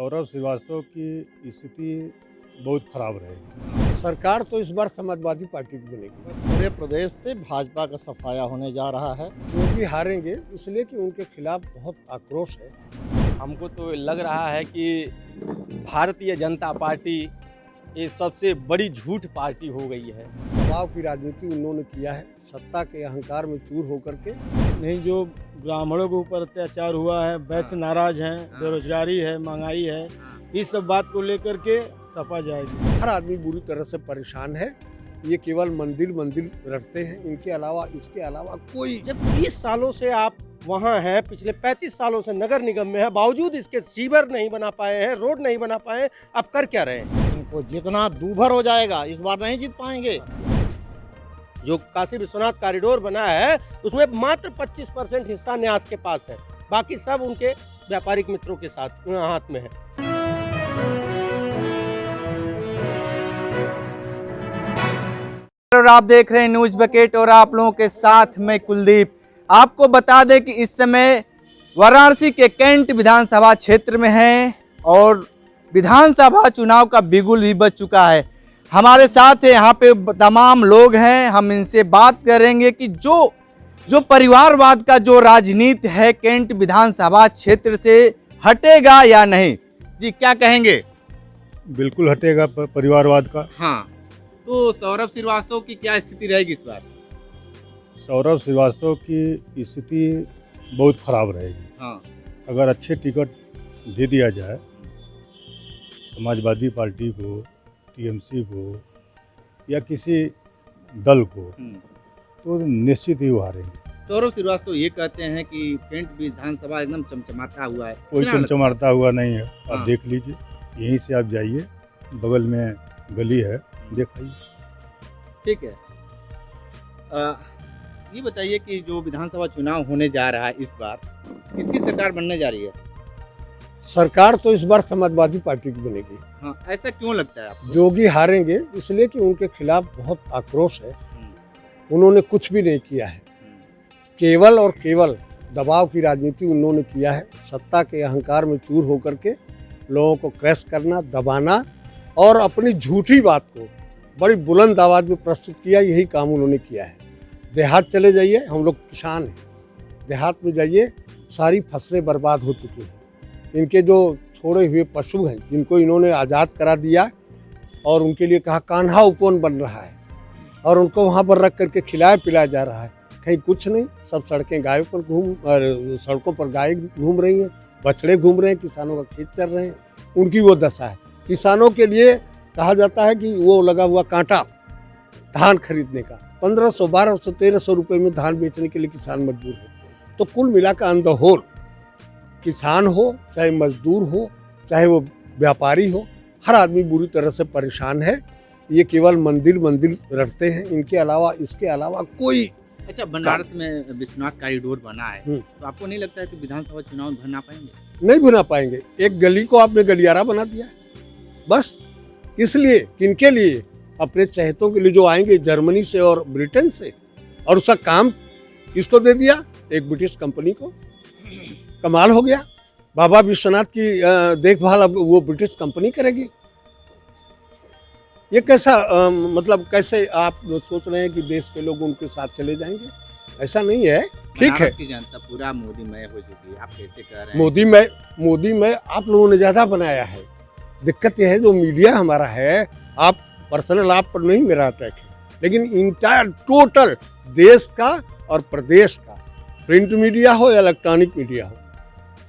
सौरभ श्रीवास्तव की स्थिति बहुत खराब रहेगी। सरकार तो इस बार समाजवादी पार्टी की बनेगी। पूरे प्रदेश से भाजपा का सफाया होने जा रहा है। योगी हारेंगे इसलिए कि उनके खिलाफ बहुत आक्रोश है। हमको तो लग रहा है कि भारतीय जनता पार्टी ये सबसे बड़ी झूठ पार्टी हो गई है। दबाव की राजनीति उन्होंने किया है, सत्ता के अहंकार में चूर होकर के। नहीं, जो ब्राह्मणों के ऊपर अत्याचार हुआ है, वैसे नाराज हैं, बेरोजगारी है, महंगाई है, इस सब बात को लेकर के सपा जाएगी। हर आदमी बुरी तरह से परेशान है। ये केवल मंदिर मंदिर रटते हैं, इनके अलावा इसके अलावा कोई। जब 20 सालों से आप वहाँ हैं, पिछले 35 सालों से नगर निगम में है, बावजूद इसके सीवर नहीं बना पाए हैं, रोड नहीं बना पाए, अब कर क्या रहे हैं? इनको जितना दूभर हो जाएगा इस बार नहीं जीत पाएंगे। जो काशी विश्वनाथ कॉरिडोर बना है उसमें मात्र 25% हिस्सा न्यास के पास है, बाकी सब उनके व्यापारिक मित्रों के साथ हाथ में है। और आप देख रहे हैं न्यूज बकेट और आप लोगों के साथ मैं कुलदीप। आपको बता दें कि इस समय वाराणसी के कैंट विधानसभा क्षेत्र में हैं और विधानसभा चुनाव का बिगुल भी बज चुका है। हमारे साथ है यहाँ पे तमाम लोग हैं, हम इनसे बात करेंगे कि जो परिवारवाद का जो राजनीति है कैंट विधानसभा क्षेत्र से हटेगा या नहीं। जी क्या कहेंगे? बिल्कुल हटेगा परिवारवाद का। हाँ, तो सौरभ श्रीवास्तव की क्या स्थिति रहेगी इस बार? सौरभ श्रीवास्तव की स्थिति बहुत खराब रहेगी। हाँ, अगर अच्छे टिकट दे दिया जाए समाजवादी पार्टी को, टीएमसी को या किसी दल को, तो निश्चित ही वो हारेंगे। सौरभ श्रीवास्तव ये कहते हैं कि कैंट विधानसभा एकदम चमचमाता हुआ है। कोई चमचमाता हुआ नहीं है। हाँ। आप देख लीजिए, यहीं से आप जाइए, बगल में गली है, देखिए। ठीक है, ये बताइए कि जो विधानसभा चुनाव होने जा रहा है इस बार, किसकी सरकार बनने जा रही है? सरकार तो इस बार समाजवादी पार्टी की बनेगी। हाँ, ऐसा क्यों लगता है आपको? योगी हारेंगे इसलिए कि उनके खिलाफ बहुत आक्रोश है। उन्होंने कुछ भी नहीं किया है, केवल और केवल दबाव की राजनीति उन्होंने किया है। सत्ता के अहंकार में चूर होकर के लोगों को क्रैश करना, दबाना और अपनी झूठी बात को बड़ी बुलंद आवाज़ में प्रस्तुत किया, यही काम उन्होंने किया है। देहात चले जाइए, हम लोग किसान हैं, देहात में जाइए, सारी फसलें बर्बाद हो चुकी हैं। इनके जो छोड़े हुए पशु हैं जिनको इन्होंने आज़ाद करा दिया और उनके लिए कहा कान्हा उपवन बन रहा है और उनको वहाँ पर रख करके खिलाया पिलाया जा रहा है। कहीं कुछ नहीं, सब सड़कें गायों पर सड़कों पर गाय घूम रही हैं, बछड़े घूम रहे हैं, किसानों का खेत चल रहे हैं, उनकी वो दशा है। किसानों के लिए कहा जाता है कि वो लगा हुआ कांटा धान खरीदने का, 1500, 1200, 1300 रुपये में धान बेचने के लिए किसान मजबूर है। तो कुल मिलाकर ऑन द होल किसान हो, चाहे मजदूर हो, चाहे वो व्यापारी हो, हर आदमी बुरी तरह से परेशान है। ये केवल मंदिर मंदिर रटते हैं, इनके अलावा इसके अलावा कोई। अच्छा, बनारस में विश्वनाथ कॉरिडोर बना है, तो आपको नहीं लगता है कि विधानसभा चुनाव भरना पाएंगे? नहीं बना पाएंगे। एक गली को आपने गलियारा बना दिया है, बस। इसलिए किनके लिए? अपने चहेतों के लिए जो आएंगे जर्मनी से और ब्रिटेन से, और उसका काम किसको दे दिया? एक ब्रिटिश कंपनी को। कमाल हो गया। बाबा विश्वनाथ की देखभाल अब वो ब्रिटिश कंपनी करेगी। ये कैसा मतलब कैसे आप सोच रहे हैं कि देश के लोग उनके साथ चले जाएंगे? ऐसा नहीं है। ठीक है, बनारस की जनता पूरा मोदीमय हो चुकी है, आप कैसे कह रहे हैं? मोदीमय आप लोगों ने ज़्यादा बनाया है। दिक्कत यह है जो मीडिया हमारा है, आप पर्सनल आप पर नहीं मेरा अटैक है, लेकिन इंटायर टोटल देश का और प्रदेश का, प्रिंट मीडिया हो या इलेक्ट्रॉनिक मीडिया हो,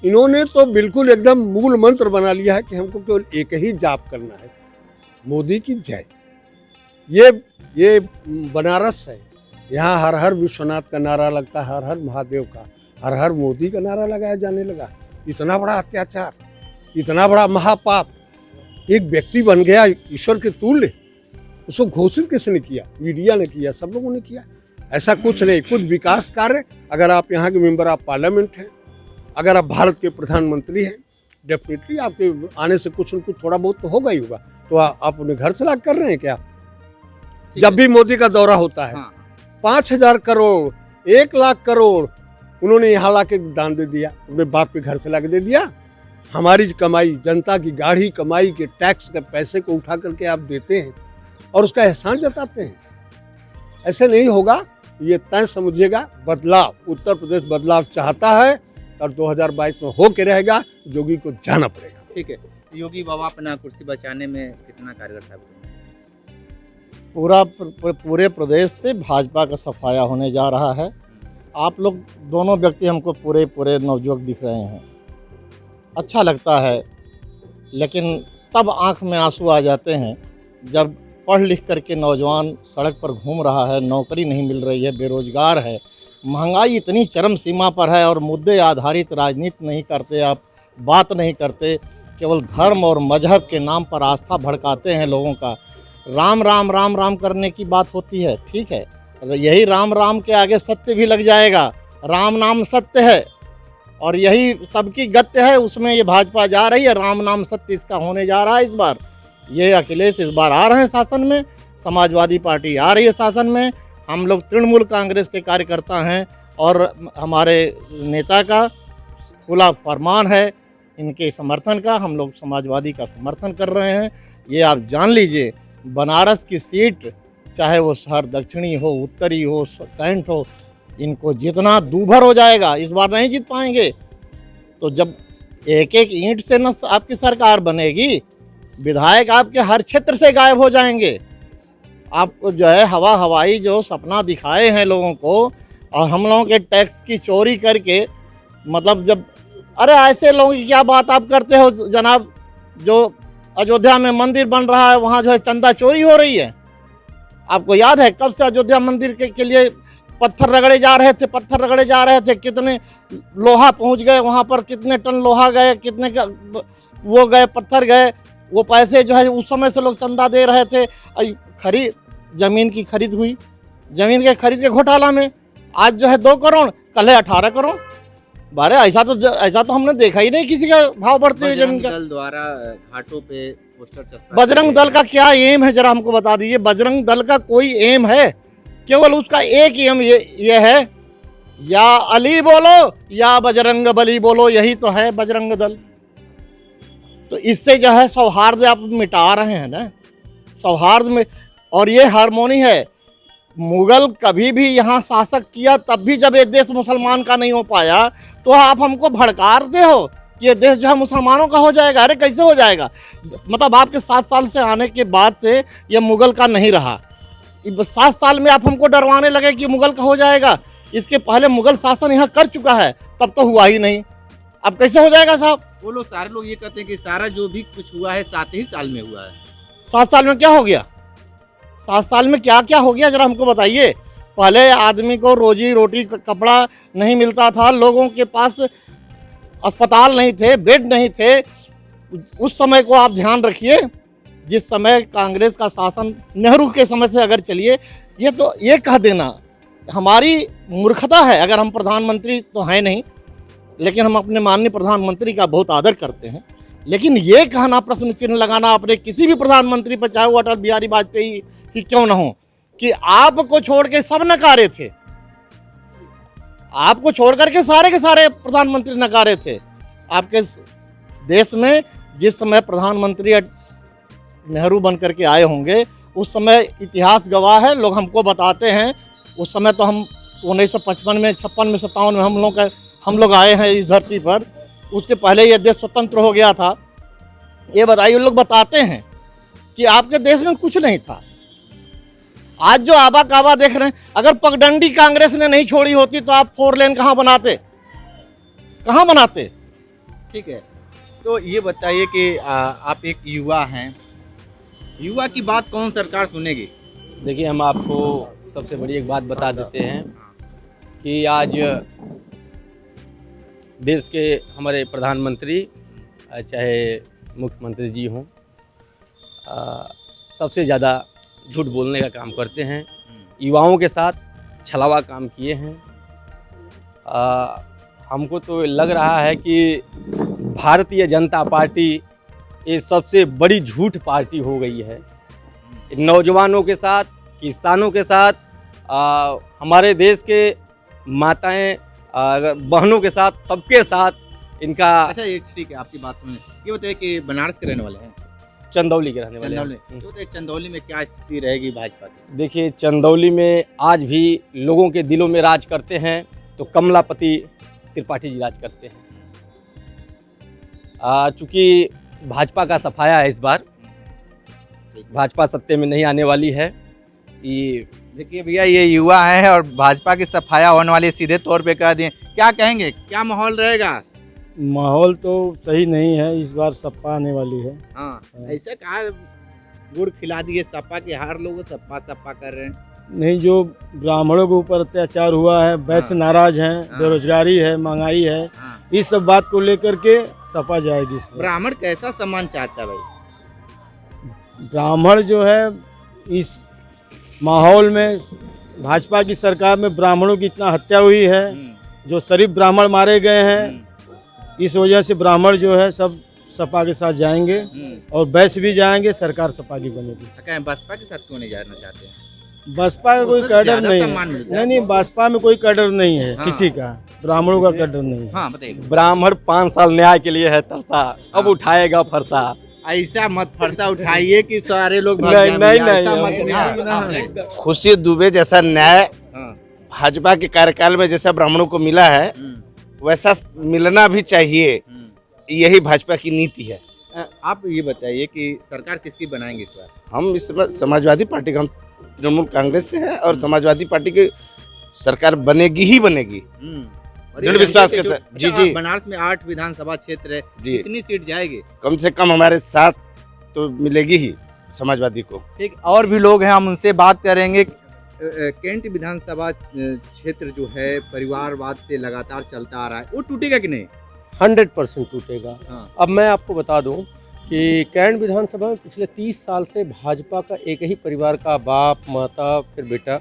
इन्होंने तो बिल्कुल एकदम मूल मंत्र बना लिया है कि हमको केवल एक ही जाप करना है, मोदी की जय। ये बनारस है, यहाँ हर हर विश्वनाथ का नारा लगता है, हर हर महादेव का, हर हर मोदी का नारा लगाया जाने लगा। इतना बड़ा अत्याचार, इतना बड़ा महापाप, एक व्यक्ति बन गया ईश्वर के तुल्य, उसको घोषित किसने किया? मीडिया ने किया, सब लोगों ने किया। ऐसा कुछ नहीं। कुछ विकास कार्य, अगर आप यहाँ के मेंबर ऑफ पार्लियामेंट हैं, अगर आप भारत के प्रधानमंत्री हैं, डेफिनेटली आपके आने से कुछ न कुछ थोड़ा बहुत तो होगा ही होगा। तो आप उन्हें घर से लाग कर रहे हैं क्या? जब भी मोदी का दौरा होता है, 5000 करोड़, 1 लाख करोड़ उन्होंने यहाँ ला के दान दे दिया, अपने बाप के घर से ला के दे दिया। हमारी कमाई, जनता की गाढ़ी कमाई के टैक्स के पैसे को उठा करके आप देते हैं और उसका एहसान जताते हैं। ऐसे नहीं होगा, ये तय समझिएगा। बदलाव, उत्तर प्रदेश बदलाव चाहता है और 2022 में हो के रहेगा। योगी को जाना पड़ेगा। ठीक है, योगी बाबा अपना कुर्सी बचाने में कितना कारगर साबित होंगे? पूरे प्रदेश से भाजपा का सफाया होने जा रहा है। आप लोग दोनों व्यक्ति हमको पूरे नवयुवक दिख रहे हैं, अच्छा लगता है, लेकिन तब आंख में आंसू आ जाते हैं जब पढ़ लिख करके नौजवान सड़क पर घूम रहा है, नौकरी नहीं मिल रही है, बेरोजगार है, महंगाई इतनी चरम सीमा पर है और मुद्दे आधारित राजनीति नहीं करते, आप बात नहीं करते, केवल धर्म और मजहब के नाम पर आस्था भड़काते हैं लोगों का। राम राम राम राम करने की बात होती है, ठीक है, यही राम राम के आगे सत्य भी लग जाएगा। राम नाम सत्य है और यही सबकी गत्य है, उसमें ये भाजपा जा रही है। राम नाम सत्य इसका होने जा रहा है इस बार। ये अखिलेश इस बार आ रहे हैं शासन में, समाजवादी पार्टी आ रही है शासन में। हम लोग तृणमूल कांग्रेस के कार्यकर्ता हैं और हमारे नेता का खुला फरमान है इनके समर्थन का। हम लोग समाजवादी का समर्थन कर रहे हैं। ये आप जान लीजिए, बनारस की सीट चाहे वो शहर दक्षिणी हो, उत्तरी हो, कैंट हो, इनको जितना दूभर हो जाएगा, इस बार नहीं जीत पाएंगे। तो जब एक एक ईंट से न आपकी सरकार बनेगी, विधायक आपके हर क्षेत्र से गायब हो जाएंगे। आपको जो है हवाई जो सपना दिखाए हैं लोगों को, और हम लोगों के टैक्स की चोरी करके, मतलब जब, अरे ऐसे लोगों की क्या बात आप करते हो जनाब। जो अयोध्या में मंदिर बन रहा है वहाँ जो है चंदा चोरी हो रही है। आपको याद है कब से अयोध्या मंदिर के लिए पत्थर रगड़े जा रहे थे, कितने लोहा पहुंच गए वहां पर, कितने टन लोहा गए, कितने वो गए, पत्थर गए। वो पैसे जो है उस समय से लोग चंदा दे रहे थे। जमीन की खरीद हुई, जमीन के खरीद के घोटाला में आज जो है 2 करोड़, कल है 18 करोड़। बारे ऐसा तो हमने देखा ही नहीं किसी का भाव बढ़ते हुए जमीन का। दल द्वारा घाटों पे पोस्टर चस्पा, बजरंग दल का क्या एम है, जरा हमको बता दीजिए। बजरंग दल का कोई एम है? केवल उसका एक एम ये है, या अली बोलो या बजरंग बली बोलो, यही तो है बजरंग दल। तो इससे जो है सौहार्द आप मिटा रहे हैं ना, सौहार्द में। और ये हारमोनी है। मुगल कभी भी यहाँ शासक किया, तब भी जब ये देश मुसलमान का नहीं हो पाया, तो आप हमको भड़काते हो कि ये देश जो है मुसलमानों का हो जाएगा। अरे कैसे हो जाएगा? मतलब आपके 7 साल से आने के बाद से ये मुगल का नहीं रहा। 7 साल में आप हमको डरवाने लगे कि मुगल का हो जाएगा। इसके पहले मुगल शासन यहाँ कर चुका है, तब तो हुआ ही नहीं। अब कैसे हो जाएगा साहब? वो लोग, सारे लोग ये कहते हैं कि सारा जो भी कुछ हुआ है 7 ही साल में हुआ है। 7 साल में क्या हो गया? 7 साल में क्या क्या हो गया जरा हमको बताइए। पहले आदमी को रोजी रोटी कपड़ा नहीं मिलता था, लोगों के पास अस्पताल नहीं थे, बेड नहीं थे। उस समय को आप ध्यान रखिए, जिस समय कांग्रेस का शासन, नेहरू के समय से अगर चलिए, ये तो ये कह देना हमारी मूर्खता है। अगर हम प्रधानमंत्री तो हैं नहीं, लेकिन हम अपने माननीय प्रधानमंत्री का बहुत आदर करते हैं, लेकिन ये कहना, प्रश्न चिन्ह लगाना अपने किसी भी प्रधानमंत्री पर, चाहे वो अटल बिहारी वाजपेयी ही क्यों न हो, कि आपको छोड़ के सब नकारे थे, आपको छोड़ करके सारे के सारे प्रधानमंत्री नकारे थे। आपके देश में जिस समय प्रधानमंत्री नेहरू बन करके आए होंगे, उस समय इतिहास गवाह है, लोग हमको बताते हैं। उस समय तो हम 1955 में, 56 में, 57 में हम लोग आए हैं इस धरती पर। उसके पहले ये देश स्वतंत्र हो गया था। ये बताइए, लोग बताते हैं कि आपके देश में कुछ नहीं था। आज जो आबा काबा देख रहे हैं, अगर पगडंडी कांग्रेस ने नहीं छोड़ी होती तो आप 4 लेन कहाँ बनाते? ठीक है, तो ये बताइए कि आप एक युवा हैं, युवा की बात कौन सरकार सुनेगी? देखिए, हम आपको सबसे बड़ी एक बात बता देते हैं कि आज देश के हमारे प्रधानमंत्री, चाहे मुख्यमंत्री जी हों, सबसे ज़्यादा झूठ बोलने का काम करते हैं। युवाओं के साथ छलावा काम किए हैं। हमको तो लग रहा है कि भारतीय जनता पार्टी ये सबसे बड़ी झूठ पार्टी हो गई है। नौजवानों के साथ, किसानों के साथ, हमारे देश के माताएं, बहनों के साथ, सबके साथ इनका अच्छा ये ठीक है, आपकी बात सुन, ये बताइए कि बनारस के रहने वाले हैं, चंदौली के रहने वाले चंदौली, हैं। ये बताइए चंदौली में क्या स्थिति रहेगी भाजपा की? देखिए चंदौली में आज भी लोगों के दिलों में राज करते हैं तो कमलापति त्रिपाठी जी राज करते हैं। चूँकि भाजपा का सफाया है, इस बार भाजपा सत्ते में नहीं आने वाली है। ये देखिए भैया, ये युवा हैं और भाजपा की सफाया होने वाली सीधे तौर पे कह दिए, क्या कहेंगे, क्या माहौल रहेगा? माहौल तो सही नहीं है, इस बार सपा आने वाली है। हाँ, ऐसा कहा गुड़ खिला दिए सपा के, हर लोग सपा सपा कर रहे हैं। नहीं, जो ब्राह्मणों के ऊपर अत्याचार हुआ है, वैश्य नाराज हैं, हाँ। बेरोजगारी है, महंगाई है, हाँ। इस सब बात को लेकर के सपा जाएगी इसमें। ब्राह्मण कैसा सम्मान चाहता है भाई? ब्राह्मण जो है इस माहौल में, भाजपा की सरकार में ब्राह्मणों की इतना हत्या हुई है, जो शरीफ ब्राह्मण मारे गए हैं, इस वजह से ब्राह्मण जो है सब सपा के साथ जाएंगे और वैश्य भी जाएंगे, सरकार सपा की बनेगी। कहें बसपा के साथ क्यों नहीं जाना चाहते हैं? बसपा का कोई उसमें कैडर ज्यादा नहीं सम्मान है। मिलता है। नहीं, बसपा में कोई कैडर नहीं है, हाँ। किसी का, ब्राह्मणों का कैडर नहीं है। हाँ बताइए। ब्राह्मण 5 साल न्याय के लिए है तरसा, अब उठाएगा फरसा। ऐसा मत फरसा उठाइए कि सारे लोग भाग नहीं, जाएं नहीं, भैया, नहीं, ऐसा नहीं, मत करिए। खुशी दुबे जैसा न्याय हाँ, भाजपा के कार्यकाल में जैसा ब्राह्मणों को मिला है वैसा मिलना भी चाहिए, यही भाजपा की नीति है। आप ये बताइए कि सरकार किसकी बनाएंगे इस बार? हम इस समय समाजवादी पार्टी का, हम तृणमूल कांग्रेस से है और समाजवादी पार्टी की सरकार बनेगी ही बनेगी, और ये दृढ़ विश्वास जनता के से साथ। जी, अच्छा, जी। बनारस में 8 विधानसभा क्षेत्र है, जी। कितनी सीट जाएगी? कम से कम हमारे साथ तो मिलेगी ही समाजवादी को। ठीक, और भी लोग हैं, हम उनसे बात करेंगे। कैंट विधानसभा क्षेत्र जो है परिवारवाद से लगातार चलता आ रहा है, वो टूटेगा कि नहीं? 100% टूटेगा। हाँ। अब मैं आपको बता दूं कि कैंट विधानसभा में पिछले 30 साल से भाजपा का एक ही परिवार का बाप, माता, फिर बेटा,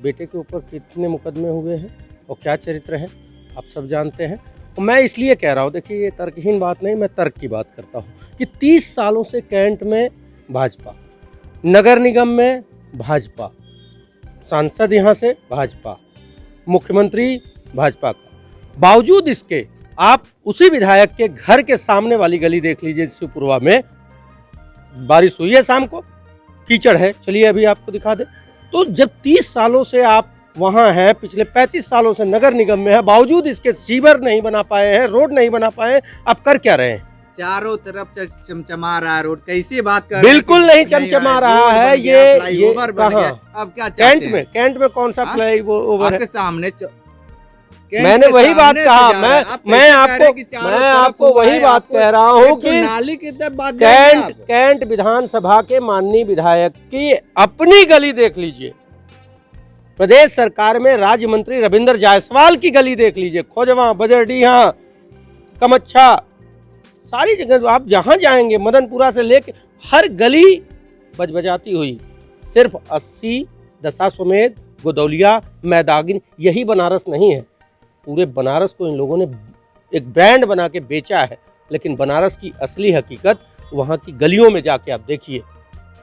बेटे के ऊपर कितने मुकदमे हुए हैं और क्या चरित्र है आप सब जानते हैं। और मैं इसलिए कह रहा हूँ, देखिए ये तर्कहीन बात नहीं, मैं तर्क की बात करता हूँ कि 30 सालों से कैंट में भाजपा, नगर निगम में भाजपा, सांसद यहाँ से भाजपा, मुख्यमंत्री भाजपा का, बावजूद इसके आप उसी विधायक के घर के सामने वाली गली देख लीजिए, शिवपुरवा में बारिश हुई है, शाम को कीचड़ है, चलिए अभी आपको दिखा दे। तो जब 30 सालों से आप वहां हैं, पिछले 35 सालों से नगर निगम में है, बावजूद इसके सीवर नहीं बना पाए हैं, रोड नहीं बना पाए, आप कर क्या रहे हैं? चारों तरफ चमचमा रहा है रोड, कैसी बात कर रहे हैं बिल्कुल कि नहीं चमचमा है, रहा रोड है, बन गया, ये फ्लाईओवर बन कहाँ? गया। अब क्या चाहते हैं? कैंट में कौन सा हाँ? फ्लाईओवर है? आपके सामने मैंने वही बात कहा, मैं आपको वही बात कह रहा हूँ कि नाली की तरफ बात कैंट विधानसभा के माननीय विधायक की अपनी गली देख लीजिए, प्रदेश सरकार में राज्य मंत्री रविंद्र जायसवाल की गली देख लीजिए, खोजवा, बजरडीहा, कमच्छा, सारी जगह आप जहां जाएंगे, मदनपुरा से लेके हर गली बजबजाती हुई। सिर्फ 80, दशाश्वमेध, गोदौलिया, मैदागिन, यही बनारस नहीं है, पूरे बनारस को इन लोगों ने एक ब्रांड बना के बेचा है। लेकिन बनारस की असली हकीकत वहाँ की गलियों में जाके आप देखिए।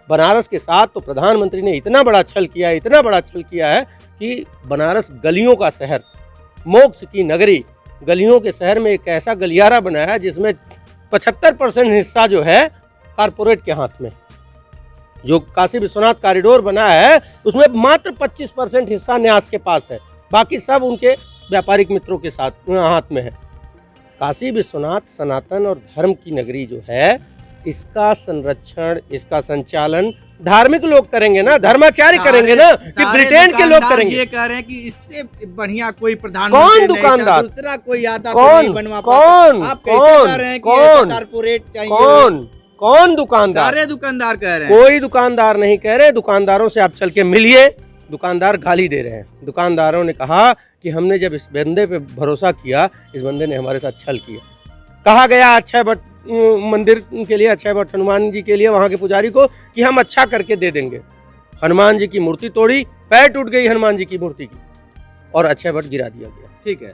बनारस के साथ तो प्रधानमंत्री ने इतना बड़ा छल किया है, इतना बड़ा छल किया है कि बनारस गलियों का शहर, मोक्ष की नगरी, गलियों के शहर में एक ऐसा गलियारा बनाया है जिसमें 75% हिस्सा जो है कारपोरेट के हाथ में। जो काशी विश्वनाथ कॉरिडोर बना है उसमें मात्र 25% हिस्सा न्यास के पास है, बाकी सब उनके व्यापारिक मित्रों के साथ हाथ में है। काशी विश्वनाथ सनातन और धर्म की नगरी जो है, इसका संरक्षण, इसका संचालन धार्मिक लोग करेंगे ना, धर्माचार्य करेंगे ना, कि ब्रिटेन के लोग करेंगे। ये कह रहे हैं कि इससे बढ़िया कोई प्रधानमंत्री कौन नहीं था, दुकानदार? दूसरा कोई आता तो कौन? नहीं बनवा कौन? पाता। आप कैसे कौन? कह रहे हैं कि कौन? कारपोरेट चाहिए? कौन दुकानदार? सारे दुकानदार कह रहे हैं। कोई दुकानदार नहीं कह रहे। दुकानदारों से आप चल के मिलिए, दुकानदार गाली दे रहे हैं। दुकानदारों ने कहा कि हमने जब इस बंदे पे भरोसा किया, इस बंदे ने हमारे साथ छल किया। कहा गया अक्षय वट मंदिर के लिए, अक्षय वट हनुमान जी के लिए वहाँ के पुजारी को कि हम अच्छा करके दे देंगे। हनुमान जी की मूर्ति तोड़ी, पैर टूट गई हनुमान जी की मूर्ति की, और अक्षय वट गिरा दिया गया। ठीक है,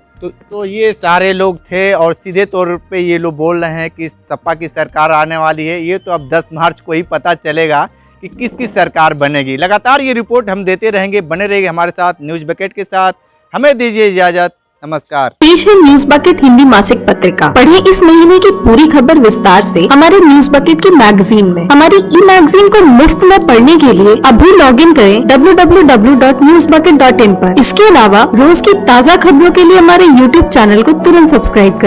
तो ये सारे लोग थे और सीधे तौर पे ये लोग बोल रहे हैं कि सपा की सरकार आने वाली है। ये तो अब 10 मार्च को ही पता चलेगा कि किसकी सरकार बनेगी। लगातार ये रिपोर्ट हम देते रहेंगे, बने रहेंगे हमारे साथ न्यूज़ बकेट के साथ। हमें दीजिए इजाज़त, नमस्कार। पेश है न्यूज बकेट हिंदी मासिक पत्रिका। पढ़िए इस महीने की पूरी खबर विस्तार से हमारे न्यूज बकेट की मैगजीन में। हमारी ई मैगजीन को मुफ्त में पढ़ने के लिए अभी लॉग इन करें www.newsbucket.in पर। इसके अलावा रोज की ताज़ा खबरों के लिए हमारे YouTube चैनल को तुरंत सब्सक्राइब करें।